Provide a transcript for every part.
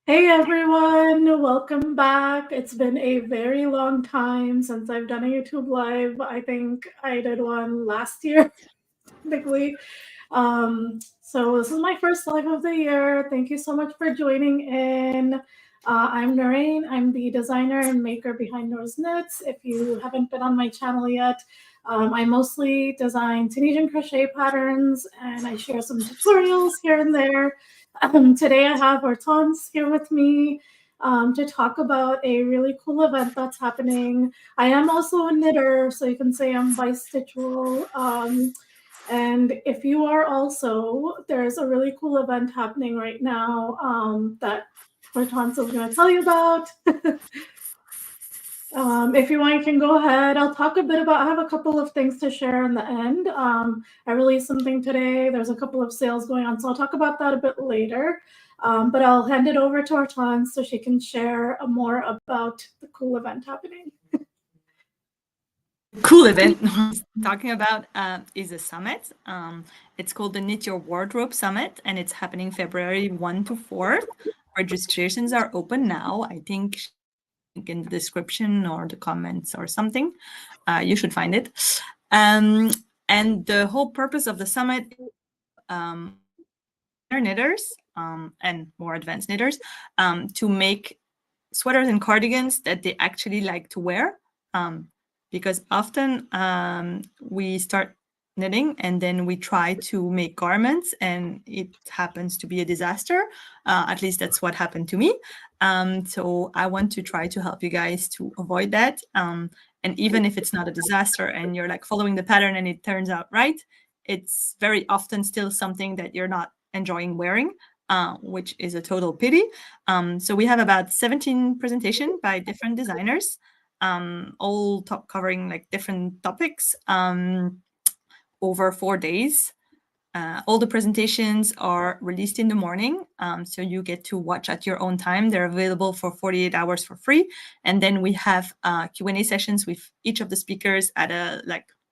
Hey everyone, welcome back. It's been a very long time since I've done a YouTube live. I think I did one last year, technically. So this is my first live of the year. Thank you so much for joining in. I'm Noreen. I'm the designer and maker behind Noorsknits. If you haven't been on my channel yet, I mostly design Tunisian crochet patterns and I share some tutorials here and there. Today I have Hortense here with me to talk about a really cool event that's happening. I am also a knitter, so you can say I'm bisexual. And if you are also, there's a really cool event happening right now that Hortense is going to tell you about. If you want, you can go ahead. I'll talk a bit about, I have a couple of things to share in the end. I released something today. There's a couple of sales going on, so I'll talk about that a bit later. But I'll hand it over to Hortense so she can share more about the cool event happening. Cool event talking about is a summit. It's called the Knit Your Wardrobe Summit, and it's happening February 1 to 4. Registrations are open now. I think in the description or the comments or something. You should find it. And the whole purpose of the summit knitters and more advanced knitters to make sweaters and cardigans that they actually like to wear. Because often we start knitting and then we try to make garments and it happens to be a disaster. At least that's what happened to me. So I want to try to help you guys to avoid that. And even if it's not a disaster and you're like following the pattern and it turns out right, it's very often still something that you're not enjoying wearing, which is a total pity. So we have about 17 presentations by different designers, all covering like different topics over 4 days. All the presentations are released in the morning, so you get to watch at your own time. They're available for 48 hours for free. And then we have Q&A sessions with each of the speakers at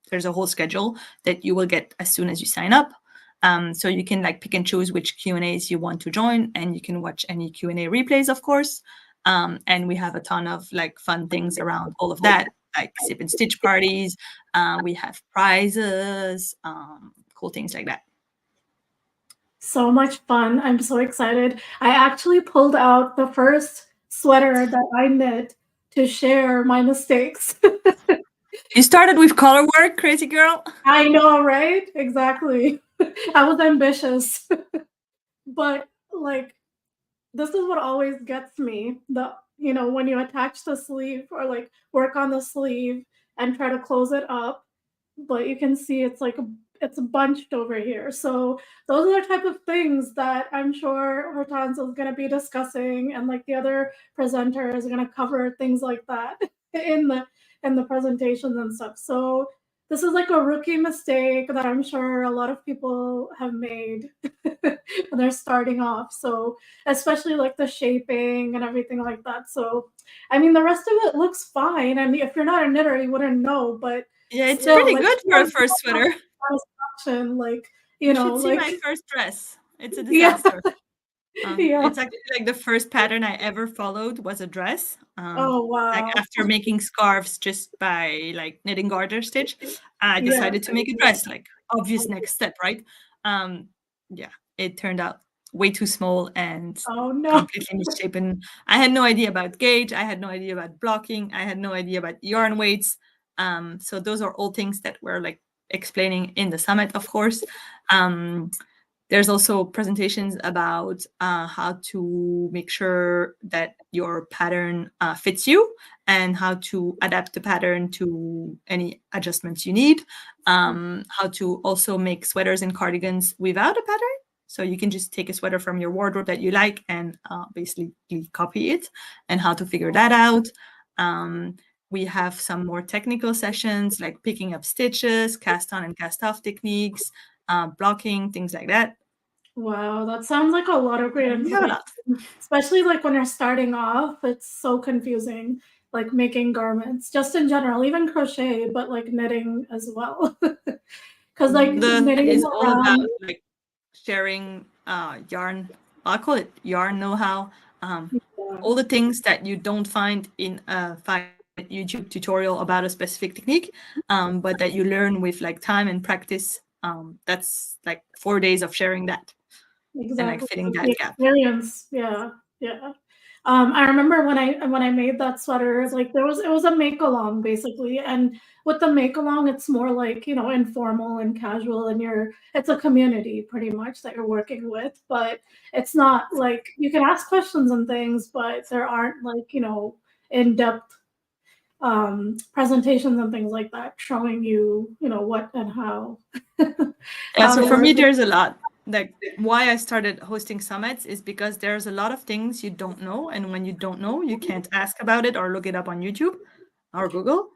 there's a whole schedule that you will get as soon as you sign up. So you can like pick and choose which Q&As you want to join, and you can watch any Q&A replays, of course. And we have a ton of like fun things around all of that, like sip and stitch parties. We have prizes, cool things like that. So much fun. I'm so excited. I actually pulled out the first sweater that I knit to share my mistakes. You started with color work, crazy girl. I know, right? Exactly. I was ambitious. But like this is what always gets me. When you attach the sleeve or like work on the sleeve and try to close it up, but you can see it's bunched over here. So those are the type of things that I'm sure Hortense is going to be discussing, and like the other presenters are going to cover things like that in the presentations and stuff. So this is like a rookie mistake that I'm sure a lot of people have made when they're starting off. So especially like the shaping and everything like that. So I mean, the rest of it looks fine. And if you're not a knitter, you wouldn't know. But yeah, it's still, pretty like, good for a first sweater. Like you should see my first dress. It's a yeah, disaster. yeah. It's actually like the first pattern I ever followed was a dress. Oh Like wow. after making scarves just by like knitting garter stitch, I Yeah. decided to make a dress. Like obvious next step, right? Yeah, it turned out way too small and Oh no. completely misshapen. I had no idea about gauge. I had no idea about blocking. I had no idea about yarn weights. So those are all things that we're like explaining in the summit, of course. There's also presentations about how to make sure that your pattern fits you and how to adapt the pattern to any adjustments you need. How to also make sweaters and cardigans without a pattern. So you can just take a sweater from your wardrobe that you like and basically copy it, and how to figure that out. We have some more technical sessions like picking up stitches, cast on and cast off techniques, blocking, things like that. Wow, that sounds like a lot of great We have a information. lot. Especially like when you're starting off, it's so confusing. Like making garments, just in general, even crochet, but like knitting as well. Because like The net knitting is all about around, like sharing yarn. I call it yarn know-how. Yeah, all the things that you don't find in a 5-minute YouTube tutorial about a specific technique, but that you learn with like time and practice. That's like 4 days of sharing that and like exactly. filling The that gap. experience. Yeah, yeah. I remember when I made that sweater, like it was a make along basically, and with the make along, it's more like informal and casual, and it's a community pretty much that you're working with, but it's not like you can ask questions and things, but there aren't like in depth presentations and things like that showing what and how. Yeah, so It for me, was. there's a lot. Like why I started hosting summits is because there's a lot of things you don't know, and when you don't know, you can't ask about it or look it up on YouTube or Google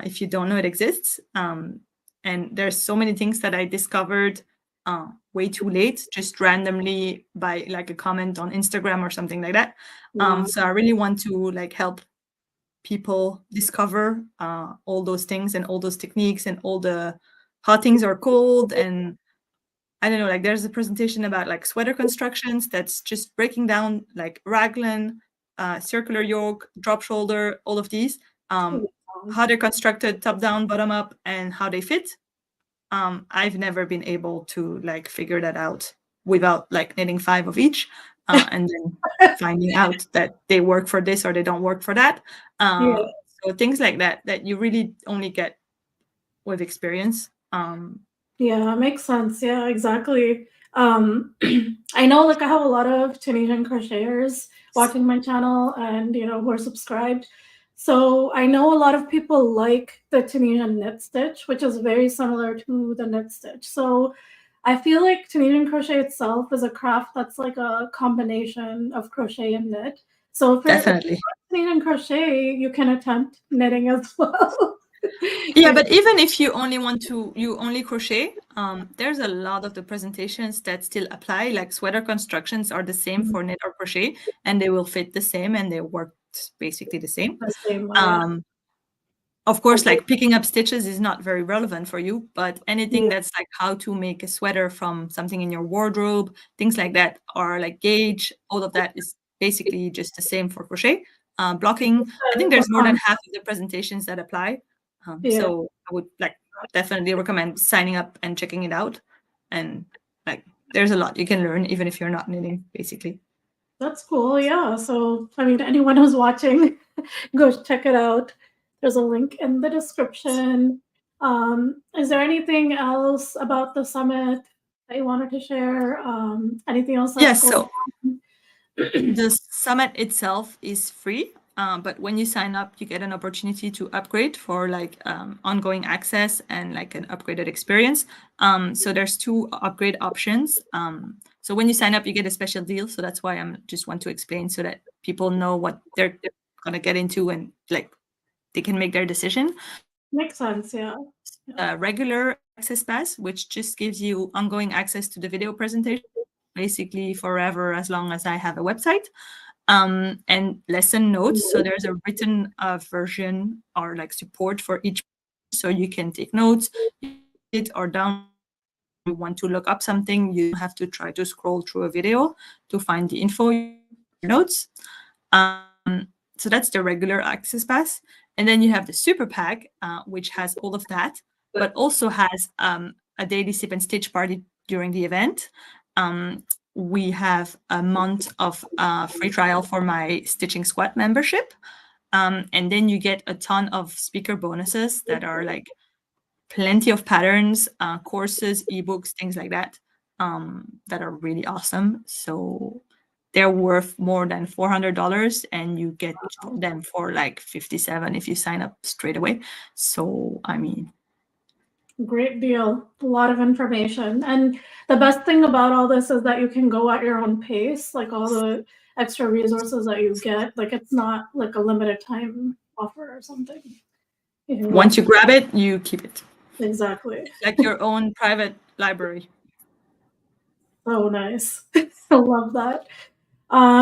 if you don't know it exists. And there's so many things that I discovered way too late, just randomly by like a comment on Instagram or something like that. Wow. So I really want to like help people discover all those things and all those techniques and all the how things are called. And I don't know, like there's a presentation about like sweater constructions that's just breaking down like raglan, circular yoke, drop shoulder, all of these, how they're constructed top down, bottom up, and how they fit. I've never been able to like figure that out without like knitting 5 of each, and then finding out that they work for this or they don't work for that. Yeah. So things like that that you really only get with experience. Yeah, makes sense. Yeah, exactly. I know like I have a lot of Tunisian crocheters watching my channel and who are subscribed. So I know a lot of people like the Tunisian knit stitch, which is very similar to the knit stitch. So I feel like Tunisian crochet itself is a craft that's like a combination of crochet and knit. So if Definitely. you're Tunisian crochet, you can attempt knitting as well. Yeah, but even if you only want to, you only crochet, there's a lot of the presentations that still apply. Like sweater constructions are the same for knit or crochet, and they will fit the same and they work basically the same. The same way. Yeah. Um, of course, like picking up stitches is not very relevant for you, but anything that's like how to make a sweater from something in your wardrobe, things like that, or like gauge, all of that is basically just the same for crochet. Blocking, I think The there's more than half of the presentations that apply. Yeah, So I would like definitely recommend signing up and checking it out. And like there's a lot you can learn even if you're not knitting, basically. that's cool. Yeah. So, I mean, anyone who's watching, go check it out. There's a link in the description. Is there anything else about the summit that you wanted to share? Anything else that's Yes, going so on? the summit itself is free, but when you sign up, you get an opportunity to upgrade for like ongoing access and like an upgraded experience. So there's 2 upgrade options. So when you sign up, you get a special deal. So that's why I'm just want to explain so that people know what they're gonna get into and like they can make their decision. Makes sense. Yeah. A regular access pass, which just gives you ongoing access to the video presentation, basically forever as long as I have a website. And lesson notes. So there's a written version or like support for each, so you can take notes, it or down. You want to look up something, you don't have to try to scroll through a video to find the info, notes. So that's the regular access pass. And then you have the super pack, which has all of that, but also has a daily sip and stitch party during the event. We have a month of free trial for my Stitching Squad membership. And then you get a ton of speaker bonuses that are like plenty of patterns, courses, ebooks, things like that, that are really awesome. So they're worth more than $400, and you get them for like 57 if you sign up straight away. So I mean, Great deal. A lot of information. And the best thing about all this is that you can go at your own pace, like all the extra resources that you get. Like it's not like a limited time offer or something. You can go. once you grab it, you keep it. Exactly. It's like your own private library. So nice. I love that.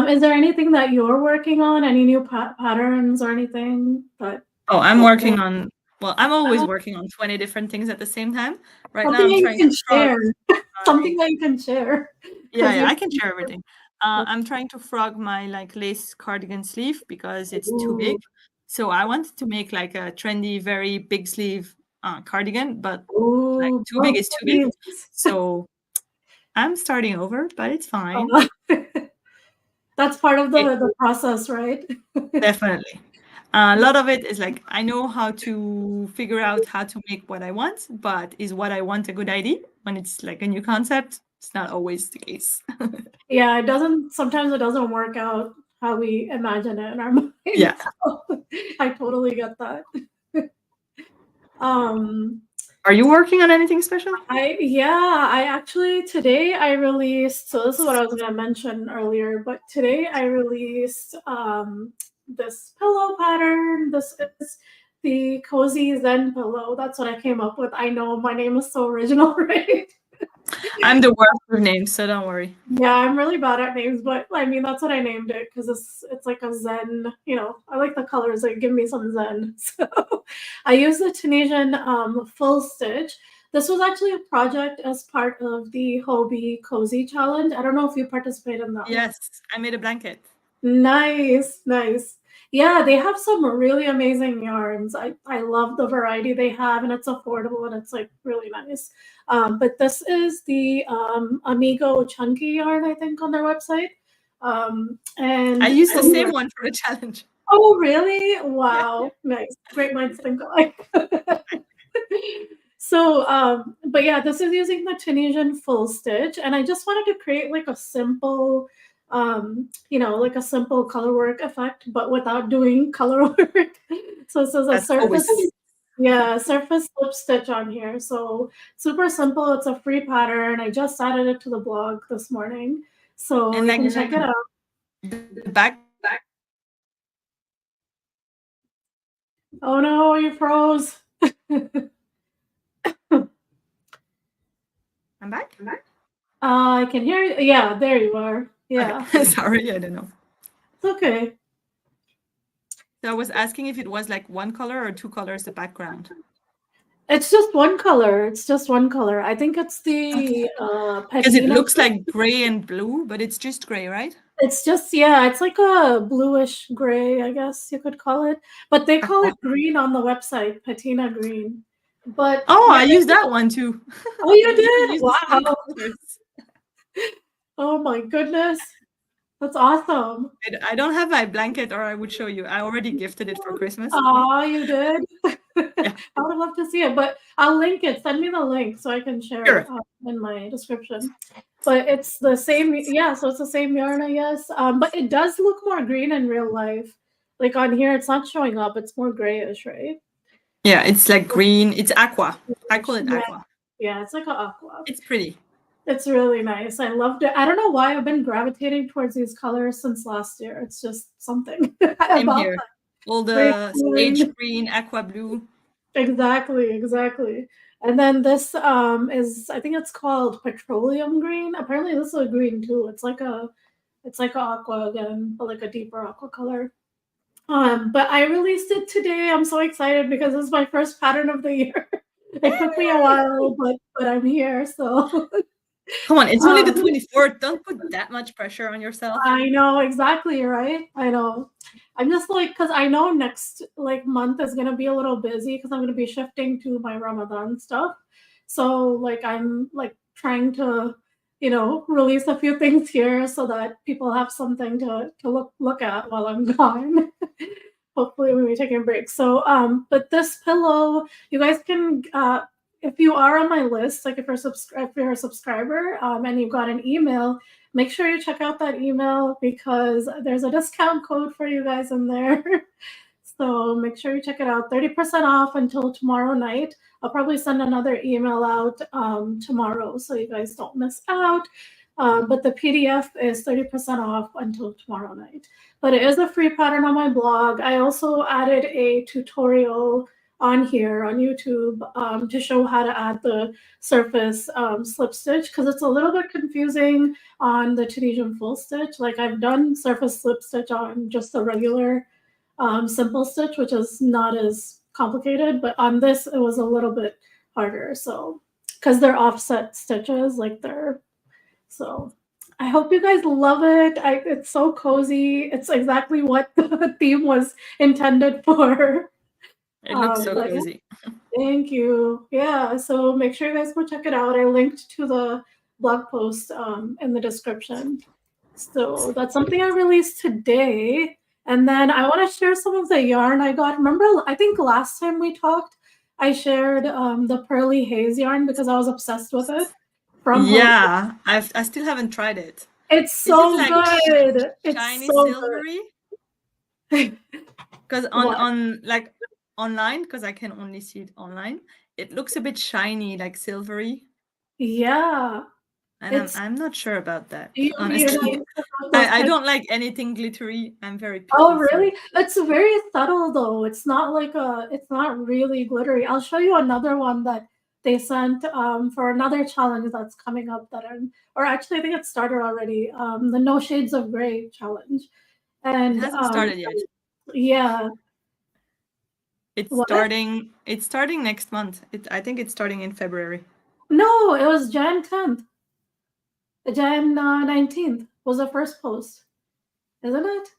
Is there anything that you're working on? Any new patterns or anything that Oh, I'm working on, well, I'm always working on 20 different things at the same time. Right now, something I'm that you trying to can start share? Something that you can share. yeah, Because yeah, I can share everything. I'm trying to frog my like lace cardigan sleeve because it's too big. So I wanted to make like a trendy, very big sleeve cardigan, but like too big is too big. So I'm starting over, but it's fine. That's part of the process, right? Definitely. A lot of it is like I know how to figure out how to make what I want, but is what I want a good idea when it's like a new concept? It's not always the case. Yeah, sometimes it doesn't work out how we imagine it in our mind. Yeah. So I totally get that. Are you working on anything special? I actually today I released, so this is what I was gonna mention earlier, but today I released this pillow pattern. This is the Cozy Zen pillow. That's what I came up with. I know my name is so original, right? I'm the worst with names, so don't worry. Yeah, I'm really bad at names, but I mean that's what I named it because it's like a Zen. You know, I like the colors. They give me some Zen. So I use the Tunisian full stitch. This was actually a project as part of the Hobie Cozy Challenge. I don't know if you participated in that. Yes, I made a blanket. Nice, nice. Yeah, they have some really amazing yarns. I love the variety they have, and it's affordable and it's like really nice. But this is the Amigo Chunky yarn, I think, on their website. And I used the same one for the challenge. Oh, really? Wow, nice. Great minds think alike. So, but yeah, this is using the Tunisian full stitch, and I just wanted to create like a simple, like a simple color work effect, but without doing color work. So it says a surface, surface slip stitch on here. So super simple. It's a free pattern. I just added it to the blog this morning, so you can check it out. The back. Oh no, you froze. I'm back. I can hear you. Yeah, there you are. Yeah. Okay. Sorry, I don't know. It's okay. So I was asking if it was like one color or two colors the background. It's just one color. It's just one color. I think it's the because it looks like gray and blue, but it's just gray, right? It's just it's like a bluish gray, I guess you could call it. But they call it green on the website, patina green. But I use that one too. Oh, you did? Wow. Oh my goodness. That's awesome. I don't have my blanket, or I would show you. I already gifted it for Christmas. Oh, you did? Yeah. I would love to see it, but I'll link it. Send me the link so I can share it in my description. But it's the same, so it's the same yarn, I guess. But it does look more green in real life. Like on here, it's not showing up. It's more grayish, right? Yeah, it's like green. It's aqua. I call it aqua. Yeah, it's like an aqua. It's pretty. It's really nice. I loved it. I don't know why I've been gravitating towards these colors since last year. It's just something. Same here. All the sage green, aqua blue. Exactly. And then this is, I think it's called petroleum green. Apparently this is a green too. It's like aqua again, but like a deeper aqua color. But I released it today. I'm so excited because this is my first pattern of the year. It took me a while, but I'm here. So come on, it's only the 24th. Don't put that much pressure on yourself. I know, exactly, right? I know. I'm just like, because I know next month is gonna be a little busy because I'm gonna be shifting to my Ramadan stuff. So like I'm like trying to, release a few things here so that people have something to look at while I'm gone. Hopefully when we're taking a break. So but this pillow, you guys can if you are on my list, like if you're a subscriber and you've got an email, make sure you check out that email because there's a discount code for you guys in there. So make sure you check it out. 30% off until tomorrow night. I'll probably send another email out tomorrow so you guys don't miss out. But the PDF is 30% off until tomorrow night. But it is a free pattern on my blog. I also added a tutorial on here on YouTube to show how to add the surface slip stitch because it's a little bit confusing on the Tunisian full stitch. Like I've done surface slip stitch on just the regular simple stitch, which is not as complicated, but on this it was a little bit harder. So because they're offset stitches, I hope you guys love it. It's so cozy. It's exactly what the theme was intended for. It looks so But cozy. thank you. Yeah, so make sure you guys go check it out. I linked to the blog post in the description. So that's something I released today. And then I want to share some of the yarn I got. Remember, I think last time we talked, I shared the Pearly Haze yarn because I was obsessed with it from Home. Yeah, I still haven't tried it. It's Is it so like good. It's shiny so silvery? good. Because What? on like online, because I can only see it online, it looks a bit shiny, like silvery. Yeah. And It's I'm not sure about that, you're not honestly. into those I types. don't like anything glittery. I'm very Oh, picky, so really? It's very subtle though. It's not like it's not really glittery. I'll show you another one that they sent for another challenge that's coming up that or actually I think it started already. The No Shades of Grey challenge. it And hasn't started yet. yeah. It's What? starting next month. I think it's starting in February. No, it was Jan 10th. Jan 19th was the first post. Isn't it?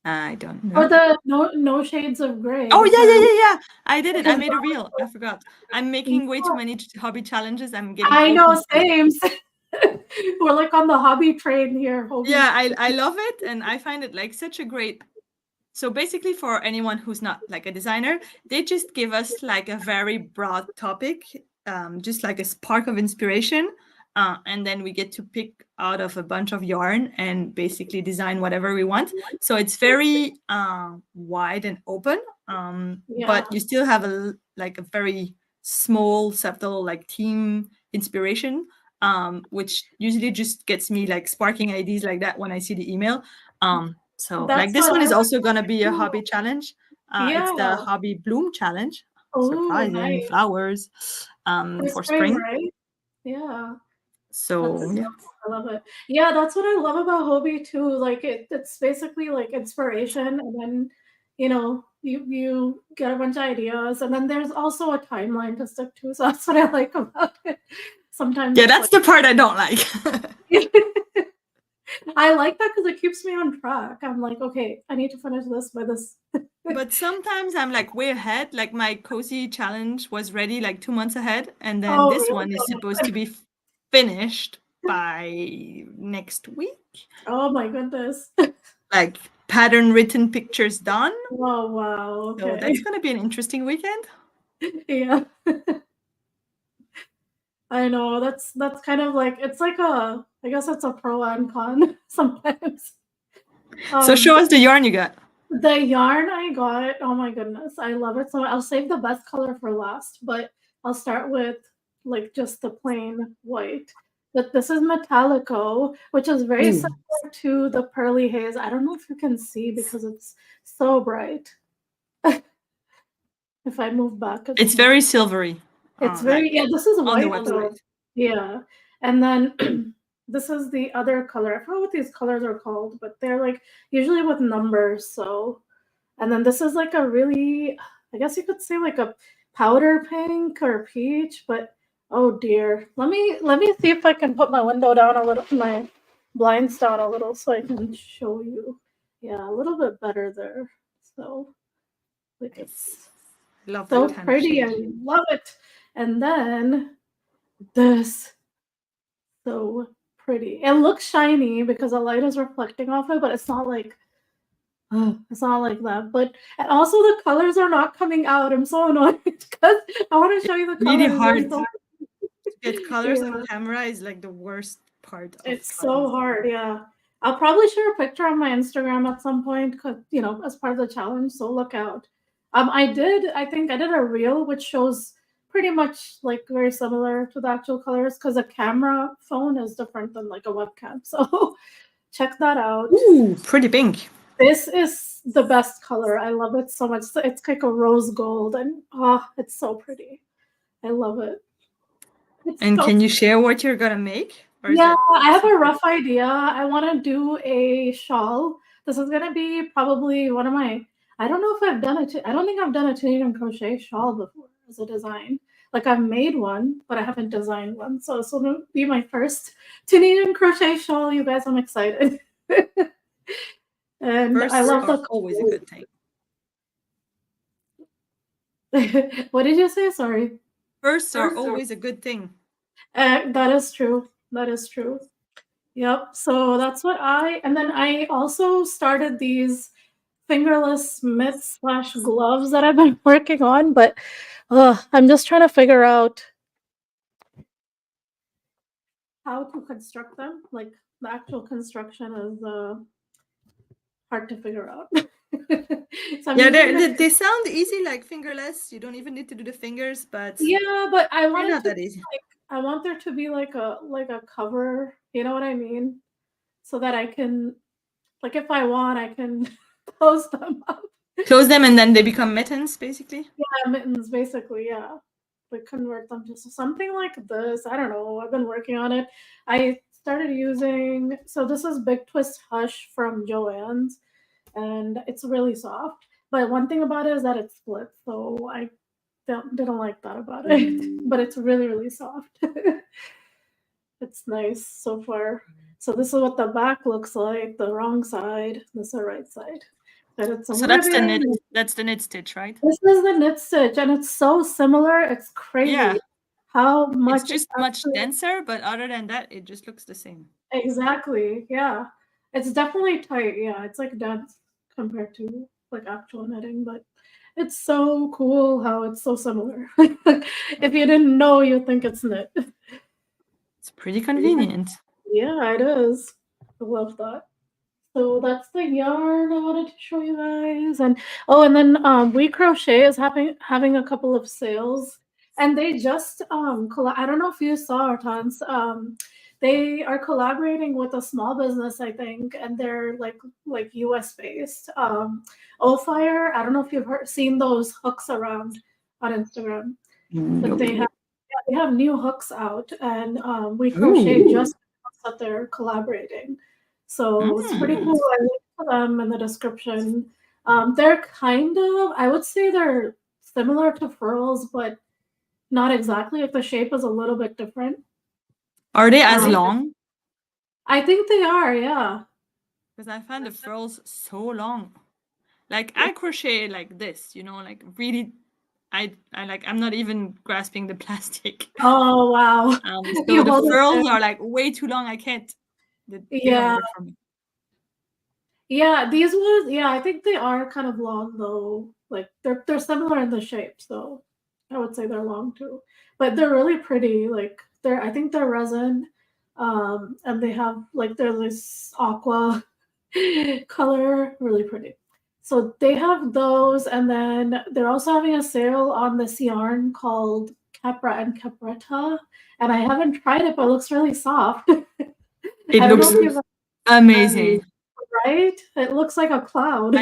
I don't Or know. the No Shades of Grey, Oh the yeah, Pearly. yeah, yeah, yeah. I did it. I Because made a reel. I forgot. I'm making way too many hobby challenges. I'm getting I know, overwhelmed. same. We're like on the hobby train here, hobby. Yeah, I love it, and I find it like such a great. So basically, for anyone who's not like a designer, they just give us like a very broad topic, just like a spark of inspiration, and then we get to pick out of a bunch of yarn and basically design whatever we want. So it's very wide and open, Yeah, but you still have like a very small, subtle like theme inspiration, which usually just gets me like sparking ideas like that when I see the email. So like that's this what one I is want also gonna be to a do. hobby challenge. It's Yeah. the Hobby Bloom Challenge. Oh, Surprising nice. flowers For for spring, spring. right? Yeah. So That's yeah, I love it. Yeah, that's what I love about hobby too. Like it's basically like inspiration and then you get a bunch of ideas and then there's also a timeline to stick to. So that's what I like about it. Sometimes yeah, it's that's like the part I don't like. I like that because it keeps me on track. I'm like, okay, I need to finish this by this. But sometimes I'm like way ahead. Like my cozy challenge was ready like 2 months ahead, and then Oh, this really? one is supposed to be finished by next week. Oh my goodness. Like pattern written pictures done. Oh wow. So Okay. that's gonna be an interesting weekend. Yeah. I know. That's kind of like it's like I guess it's a pro and con sometimes. So Um show us the yarn you got. the yarn I got, oh my goodness, I love it so much. I'll save the best color for last, but I'll start with like just the plain white. But this is Metallico, which is very Ooh. similar to the Pearly Haze. I don't know if you can see because it's so bright. If I move back, It's it's more. very silvery. It's very, Like yeah, this is on the white though. website. Yeah. And then this is the other color. I forgot what these colors are called, but they're like usually with numbers. So, and then this is like a really, I guess you could say like a powder pink or peach, but oh dear. Let me see if I can put my window down a little, my blinds down a little so I can show you. Yeah, a little bit better there. So, like it's Love that so kind of pretty. shade. I love it. And then this, so pretty. It looks shiny because the light is reflecting off it, but it's not like it's not like that. But and also the colors are not coming out. I'm so annoyed because I want to show you the Really colors. hard to get colors on Yeah, camera is like the worst part of it's so trying. hard. Yeah. I'll probably share a picture on my Instagram at some point because as part of the challenge. So look out. I think I did a reel which shows pretty much like very similar to the actual colors because a camera phone is different than like a webcam. So check that out. Ooh, pretty pink. This is the best color. I love it so much. It's like a rose gold and it's so pretty. I love it. It's And so can you share what you're gonna make? Or is Yeah, that I have a secret? rough idea. I want to do a shawl. This is gonna be probably I don't know if I've done I don't think I've done a Canadian crochet shawl before as a design. Like I've made one, but I haven't designed one. So this will be my first Tunisian crochet shawl. You guys, I'm excited. And I Firsts love are the. always a good thing. What did you say? Sorry. Firsts are always a good thing. That is true. That is true. Yep. So that's what and then I also started these fingerless mitts slash gloves that I've been working on, but I'm just trying to figure out how to construct them. Like the actual construction is hard to figure out. So I'm Yeah, using they sound easy, like fingerless. You don't even need to do the fingers, but yeah, but I they're want it not to that easy. like I want there to be like a cover, you know what I mean? So that I can like if I want I can close them up. Close them and then they become mittens, basically. Yeah, mittens basically, yeah. Like convert them to something like this. I don't know. I've been working on it. I started using so this is Big Twist Hush from Joann's and it's really soft. But one thing about it is that it splits, so I didn't like that about it. But it's really, really soft. It's nice so far. So this is what the back looks like, the wrong side. This is the right side. And it's a So that's the ribbon. knit. That's the knit stitch, right? This is the knit stitch, and it's so similar. It's crazy Yeah, how it's much just much denser, but other than that, it just looks the same. exactly. Yeah, it's definitely tight. Yeah, it's like dense compared to like actual knitting, but it's so cool how it's so similar. If you didn't know, you'd think it's knit. It's pretty convenient. Yeah, it is. I love that. So that's the yarn I wanted to show you guys. And oh, and then We Crochet is having a couple of sales. And they just I don't know if you saw Hortense. They are collaborating with a small business, I think, and they're like US based. Fire. I don't know if you've seen those hooks around on Instagram, but they have No. yeah, they have new hooks out, and We Crochet Ooh. just announced that they're collaborating. So it's pretty Mm. cool. I linked them in the description. They're kind of, I would say they're similar to furls, but not exactly. Like the shape is a little bit different. Are they as Um, long? I think they are, yeah. Because I find the furls so long. Like I crochet like this, like really. I like. I'm not even grasping the plastic. Oh wow. So You the hold it furls there. are like way too long. I can't. They don't Yeah. work for me. Yeah, these ones, yeah, I think they are kind of long though. Like they're similar in the shape, so I would say they're long too. But they're really pretty. Like I think they're resin. And they have like they're this aqua color, really pretty. So they have those, and then they're also having a sale on this yarn called Capra and Capretta. And I haven't tried it, but it looks really soft. It I don't know looks if you've amazing. right? It looks like a cloud.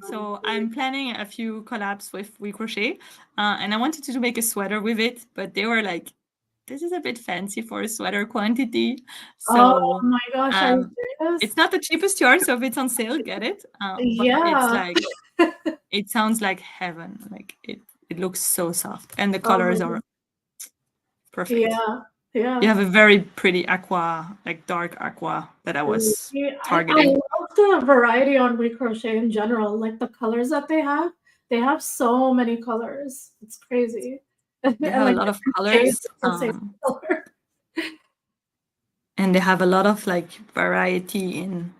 So I'm planning a few collabs with We Crochet, and I wanted to make a sweater with it, but they were like, "This is a bit fancy for a sweater quantity." Oh So my gosh, are you serious? it's not the cheapest yarn, so if it's on sale, get it. But it's Yeah. like it sounds like heaven. Like it looks so soft, and the Oh my colors are god. perfect. Yeah. You Yeah. have a very pretty aqua, like dark aqua, that I was Yeah, I targeting. love the variety on We Crochet in general. Like the colors that they have so many colors. It's crazy. They And have a like lot of different shades colors. of the same color. And they have a lot of like variety in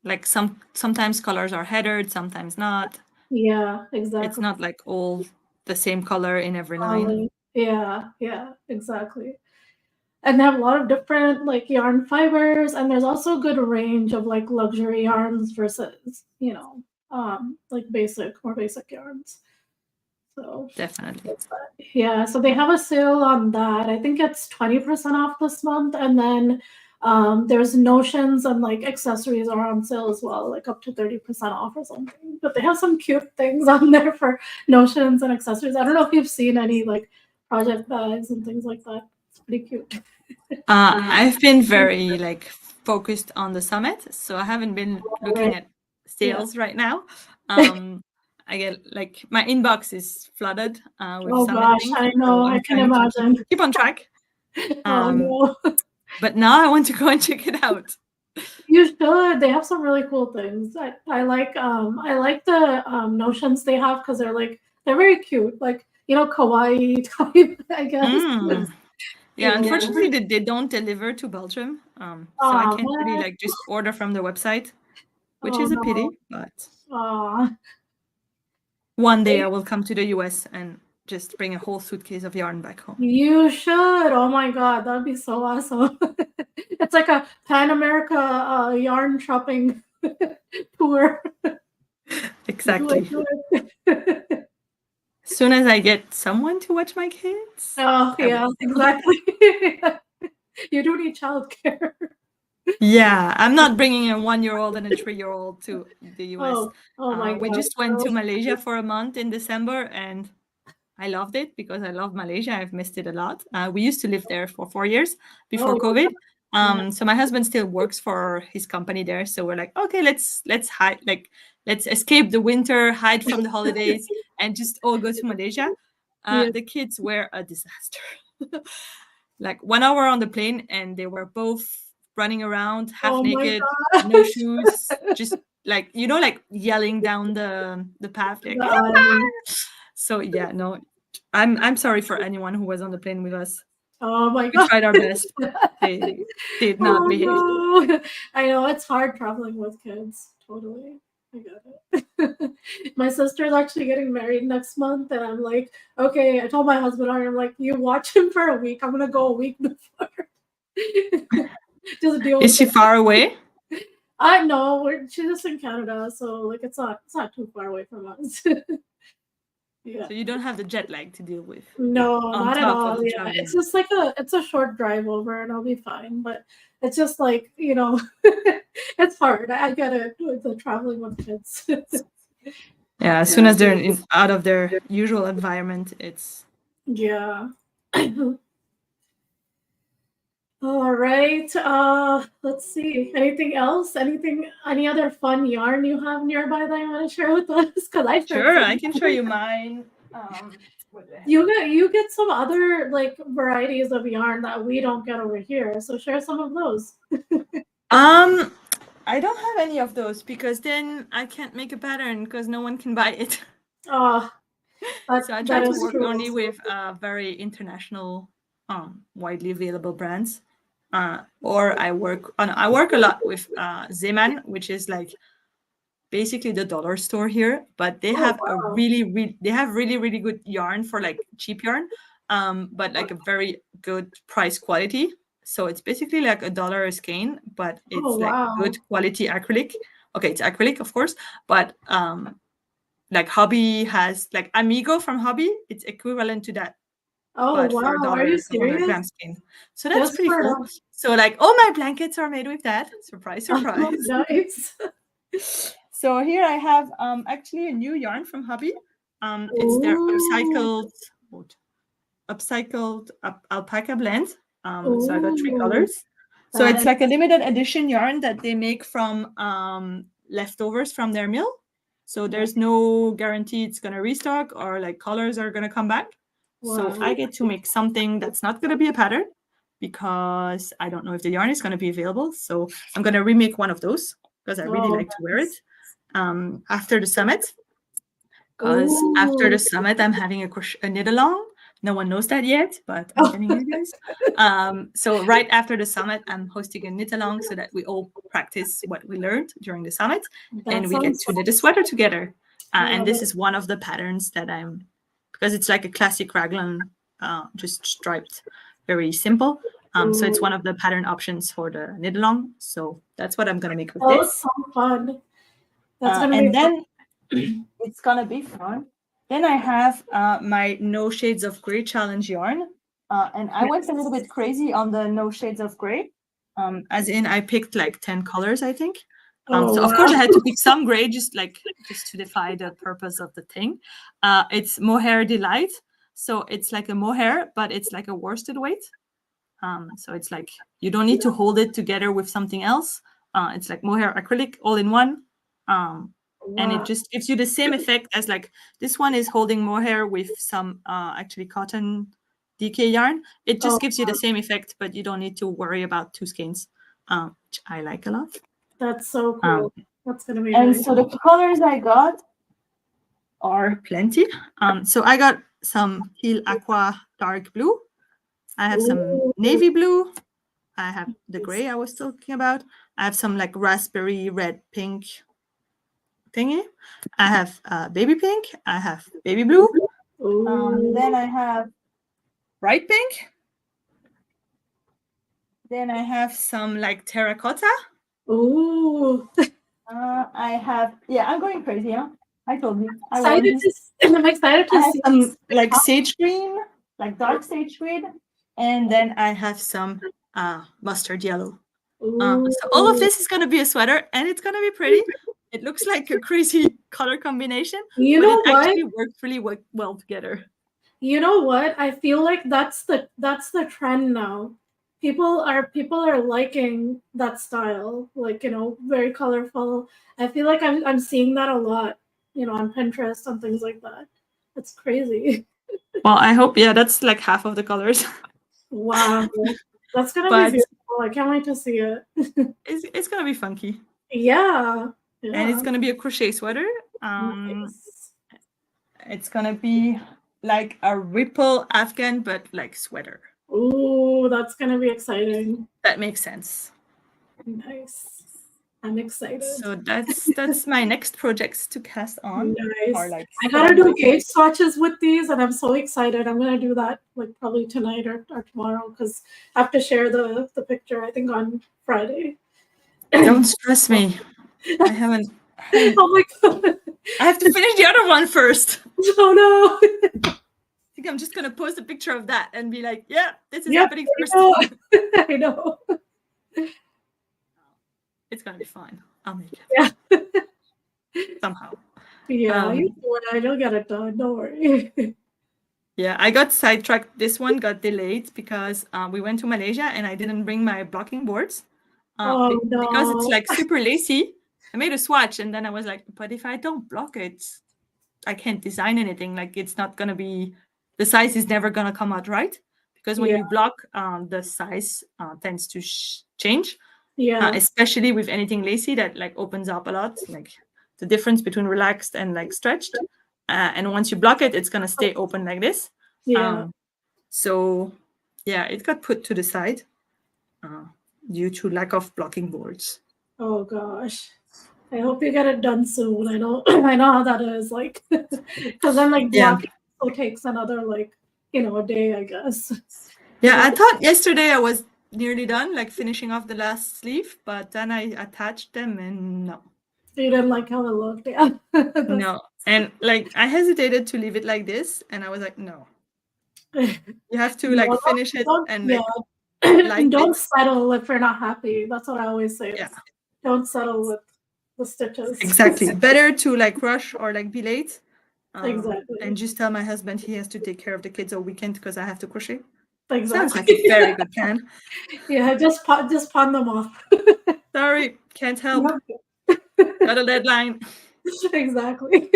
like sometimes colors are headered, sometimes not. Yeah, It's exactly. not like all the same color in every line. Solid. Yeah, yeah, exactly. And they have a lot of different like yarn fibers, and there's also a good range of like luxury yarns versus, like more basic yarns. So Definitely. yeah, so they have a sale on that. I think it's 20% off this month, and then there's notions and like accessories are on sale as well, like up to 30% off or something. But they have some cute things on there for notions and accessories. I don't know if you've seen any like project bags and things like that. It's pretty cute. I've been very like focused on the summit, so I haven't been looking Right. at Yeah. sales right now. Um, I get like my inbox is flooded with Oh summit gosh, things, I so know. I I'm can trying to imagine. keep on track. Oh Um, no. but now I want to go and check it out. You should. They have some really cool things. I like the notions they have because they're very cute. Like, kawaii type, I guess. Mm. Yeah, Yeah. unfortunately, they don't deliver to Belgium, so I Oh can't really man. like just order from the website, which Oh is a no. pity. But Oh. one day I will come to the US and just bring a whole suitcase of yarn back home. You should. Oh my God, that'd be so awesome. It's like a Pan America yarn shopping tour. Do it, Exactly. do it. As soon as I get someone to watch my kids, Oh I will yeah, go. exactly. You do need childcare. Yeah, I'm not bringing a 1-year-old and a 3-year-old to the US. Oh my We God, just went to girls. Malaysia for a month in December, and I loved it because I love Malaysia. I've missed it a lot. We used to live there for 4 years before Oh COVID. yeah. So my husband still works for his company there. So we're like, okay, let's hide, like let's escape the winter, hide from the holidays, and just all go to Malaysia. Yeah. The kids were a disaster. Like 1 hour on the plane, and they were both running around half Oh my naked, no gosh. shoes, just like like yelling down the path, like The so yeah, no, I'm sorry for anyone who was on the plane with us. Oh my We god. tried our best, but they did not behave. Oh no. I know it's hard traveling with kids. Totally. I get it. My sister's actually getting married next month, and I'm like, okay, I told my husband, I'm like, you watch him for a week. I'm gonna go a week before. Just deal Is with she it. far away? I know she's just in Canada, so like it's not too far away from us. Yeah. So you don't have the jet lag to deal with No, on not at top of all. the Yeah, it's traveling. just like it's a short drive over, and I'll be fine. But it's just like it's hard. I get it with the traveling with kids. Yeah, as soon as they're out of their usual environment, it's Yeah. All right. Let's see. Anything else? Any other fun yarn you have nearby that you want to share with us? Because I shared sure. I some. can show you mine. What do I have? You get some other like varieties of yarn that we don't get over here. So share some of those. I don't have any of those because then I can't make a pattern because no one can buy it. Oh, So I try that to is work true. only with very international, widely available brands. Or I work a lot with Zeman, which is like basically the dollar store here, but they Oh have wow. they have really really good yarn for like cheap yarn, but like a very good price quality. So it's basically like $1 a skein, but Oh it's like wow. good quality acrylic. Okay, it's acrylic, of course, but like Hobby has like Amigo from Hobby, it's equivalent to that, Oh but for a wow. Are you dollar a 100 gram serious? skein. So that's Just pretty for cool. So like all my blankets are made with that. Surprise, oh, surprise. nice. So here I have actually a new yarn from Hobby. It's their Ooh. upcycled alpaca blend. So I got three Ooh. colors. So That it's like a is limited edition yarn that they make from leftovers from their mill. So that, there's no guarantee it's gonna restock or like colors are gonna come back. So wow. I get to make something that's not gonna be a pattern because I don't know if the yarn is gonna be available. So I'm gonna remake one of those because I really Oh, like to wear it nice. after the summit. Because after Ooh. the summit, I'm having a knit along. No one knows that yet, but I'm Oh, telling you guys. So right after the summit, I'm hosting a knit along so that we all practice what we learned during the summit, that and we get sounds to knit a sweater together. I And love this it. is one of the patterns that I'm, because it's like a classic raglan, just striped, very simple. So it's Ooh. one of the pattern options for the knit along. So that's what I'm gonna make with That looks this. so fun. That's gonna be And then it's gonna be fun. Then I have my No Shades of Grey challenge yarn, and I went a little bit crazy on the No Shades of Grey, as in I picked like 10 colors, I think. Oh So of course wow. I had to pick some gray, just to defy the purpose of the thing. It's Mohair Delight, so it's like a mohair, but it's like a worsted weight. So it's like you don't need to hold it together with something else. It's like mohair acrylic all in one. Um, and it Wow. just gives you the same effect as like this one is holding mohair with some actually cotton DK yarn. It just Oh, gives you the same effect, but you don't need to worry about two skeins, which I like a lot. that's so Um, cool. That's gonna be and nice. so the colors I got are plenty. So I got some teal aqua dark blue. I have some Ooh, navy blue. I have the nice. gray I was talking about. I have some like raspberry red pink thingy. I have baby pink. I have baby blue. Ooh. Then I have bright pink. Then I have some like terracotta. Ooh. I have, yeah, I'm going crazy, huh? I told you. I warned Excited you. I'm excited I to have see some the like top. sage green, like dark sage green. And then I have some mustard yellow. So all of Ooh. this is going to be a sweater and it's going to be pretty. It looks like a crazy color combination, You but it know what? actually works really well together. You know what? I feel like that's the trend now. People are liking that style, like, very colorful. I feel like I'm seeing that a lot, on Pinterest and things like that. It's crazy. Well, I hope, yeah, that's like half of the colors. Wow. That's gonna be But beautiful. I can't wait to see it. it's going to be funky. Yeah. And it's Yeah. going to be a crochet sweater. Nice. It's going to be like a ripple Afghan, but like sweater. Ooh, that's gonna be exciting. That makes sense. Nice. I'm excited. So that's my next projects to cast on, or Nice. like I put gotta on my do gauge swatches with these, and I'm so excited. I'm gonna do that like probably tonight or tomorrow because I have to share the picture, I think, on Friday. Don't stress me. I haven't. Oh my god. I have to finish the other one first. Oh no. I think I'm just gonna post a picture of that and be like, "Yeah, this is Yep, happening I first." know. I know. It's gonna be fine. I'll make it Yeah. somehow. Yeah, Um, you do it. You'll get it done. Don't worry. yeah, I got sidetracked. This one got delayed because we went to Malaysia and I didn't bring my blocking boards. Oh Because it's no. like super lacy. I made a swatch and then I was like, but if I don't block it, I can't design anything. Like it's not gonna be, the size is never gonna come out right. Because when Yeah. you block, the size tends to change, Yeah. especially with anything lacy that like opens up a lot. Like the difference between relaxed and like stretched. And once you block it, it's gonna stay open like this. Yeah. So yeah, it got put to the side due to lack of blocking boards. Oh gosh. I hope you get it done soon. I know I know how that is, like, because then like Yeah. blocking also takes another, like, a day, I guess. Yeah, I thought yesterday I was nearly done, like finishing off the last sleeve, but then I attached them and no. You didn't like how it looked, yeah. No. And like I hesitated to leave it like this and I was like, no. You have to like No, finish it and yeah. like light Don't it. settle if you're not happy. That's what I always say. Yeah. Don't settle with the stitches. Exactly. Better to like rush or like be late. Exactly. And just tell my husband he has to take care of the kids all weekend because I have to crochet. Sounds Exactly. like a very good plan. Yeah, just pawn them off. Sorry, can't help. Got a deadline. Exactly.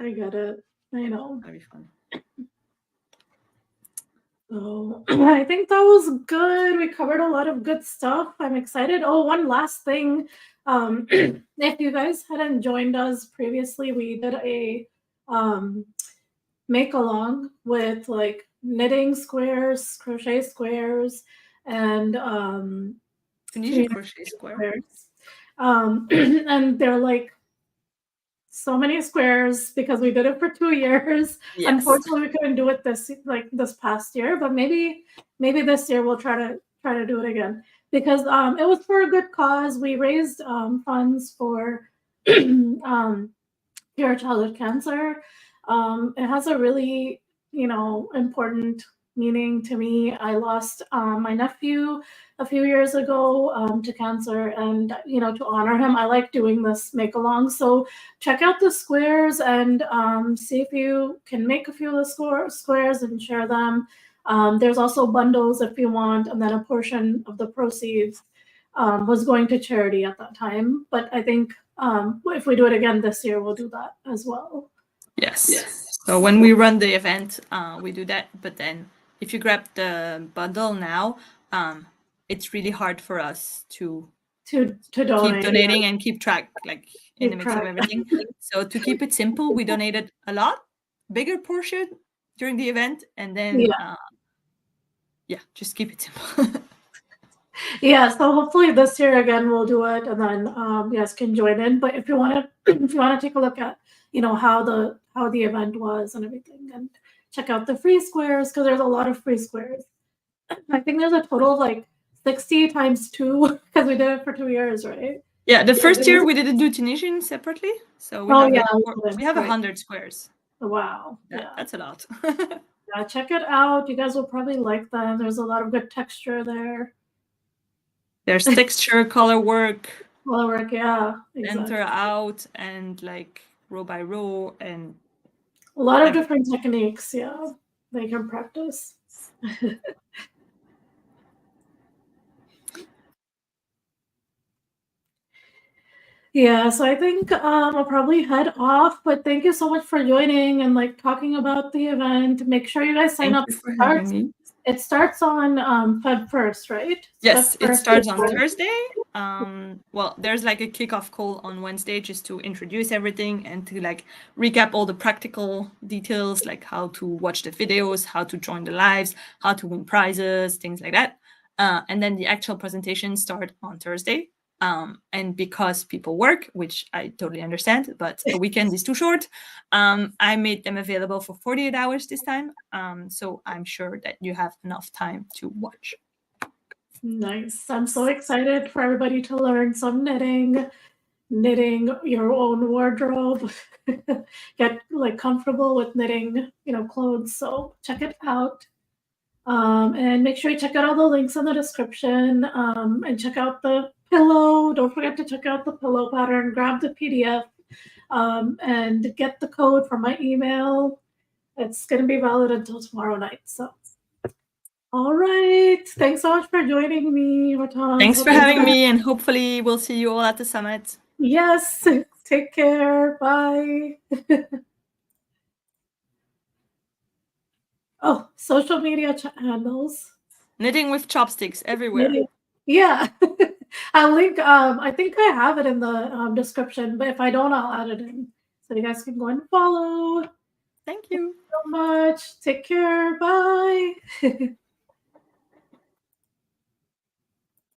I get it. I know. That'd be fun. So I think that was good. We covered a lot of good stuff. I'm excited. Oh, one last thing. If you guys hadn't joined us previously, we did a make along with like knitting squares, crochet squares, and Tunisia crochet square. squares. And they're like so many squares because we did it for 2 years. Yes. Unfortunately, we couldn't do it this past year, but maybe this year we'll try to do it again because it was for a good cause. We raised funds for pure childhood cancer. It has a really important meaning to me. I lost my nephew a few years ago to cancer, and to honor him, I like doing this make along. So check out the squares and see if you can make a few of the squares and share them. There's also bundles if you want, and then a portion of the proceeds was going to charity at that time. But I think if we do it again this year, we'll do that as well. Yes. So when we run the event, we do that. But then if you grab the bundle now, it's really hard for us to donate, keep donating and keep track, like in the mix of everything. So to keep it simple, we donated a lot, bigger portion during the event, and then just keep it simple. Yeah, so hopefully this year again we'll do it, and then you guys can join in. But if you want to take a look at how the event was and everything, and check out the free squares, because there's a lot of free squares. I think there's a total of like 60 times 2, because we did it for 2 years, right? Yeah, the first year we didn't do Tunisian separately, so we have 100 squares. Wow, that's a lot. Yeah, check it out. You guys will probably like them. There's a lot of good texture there. There's texture, color work, yeah, exactly. Enter out, and like row by row, and a lot of different techniques. Yeah, they can practice. Yeah, so I think I'll probably head off, but thank you so much for joining and like talking about the event. Make sure you guys sign up. It starts on Feb 1st, right? Yes, it starts on Thursday. Well, there's like a kickoff call on Wednesday just to introduce everything and to like recap all the practical details, like how to watch the videos, how to join the lives, how to win prizes, things like that. And then the actual presentations start on Thursday. And because people work, which I totally understand, but a weekend is too short, I made them available for 48 hours this time. So I'm sure that you have enough time to watch. Nice. I'm so excited for everybody to learn some knitting your own wardrobe, get like comfortable with knitting, clothes. So check it out. And make sure you check out all the links in the description, and check out the pillow. Don't forget to check out the pillow pattern, grab the PDF, and get the code from my email. It's going to be valid until tomorrow night. So, all right. Thanks so much for joining me, Hortense. Thanks for having me, and hopefully we'll see you all at the summit. Yes. Take care. Bye. Oh, social media handles. Knitting with Chopsticks everywhere. Yeah. I'll link, I think I have it in the description, but if I don't, I'll add it in. So you guys can go and follow. Thank you so much. Take care. Bye.